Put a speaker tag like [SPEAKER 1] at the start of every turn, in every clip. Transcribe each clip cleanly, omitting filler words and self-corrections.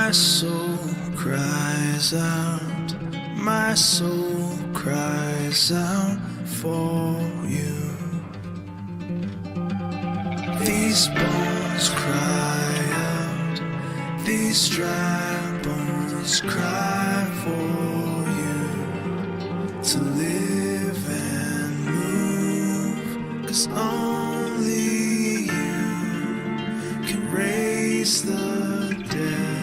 [SPEAKER 1] My soul cries out, my soul cries out for you. These bones cry out, these dry bones cry for you to live and move, 'cause only you can raise the dead,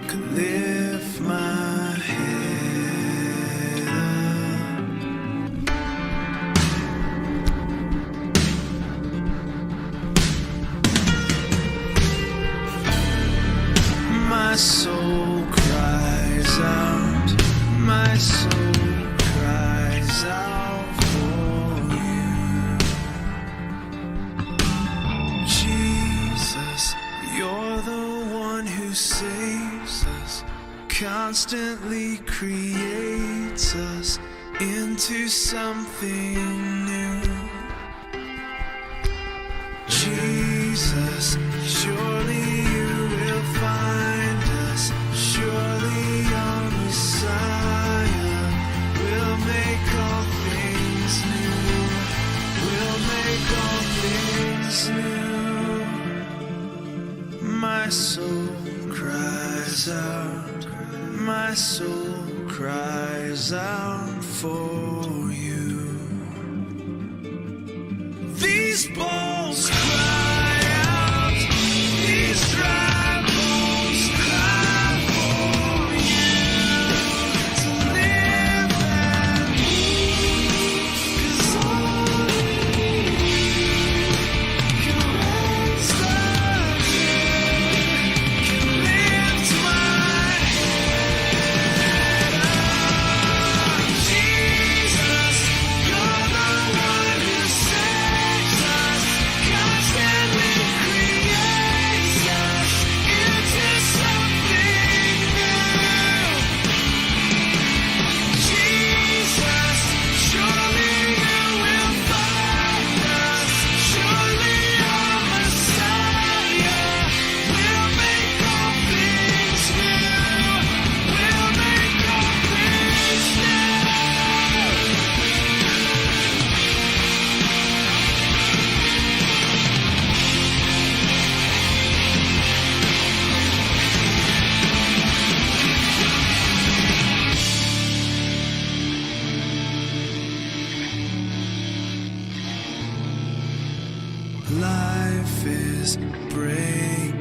[SPEAKER 1] can lift my head up. My soul cries out, my soul cries out for you. Jesus, you're the one who saves us, constantly creates us into something new. Jesus, surely you will find us, surely our Messiah will make all things new, will make all things new. My soul cries out, my soul cries out for you. These bones cry out, these dry bones cry for you to live and move, 'cause only you can raise the dead, can lift my head up. Jesus, you're the one who saves us, constantly creates us into something new. Jesus, surely you will find us, surely our Messiah will make all things new, will make all things new. Life is breaking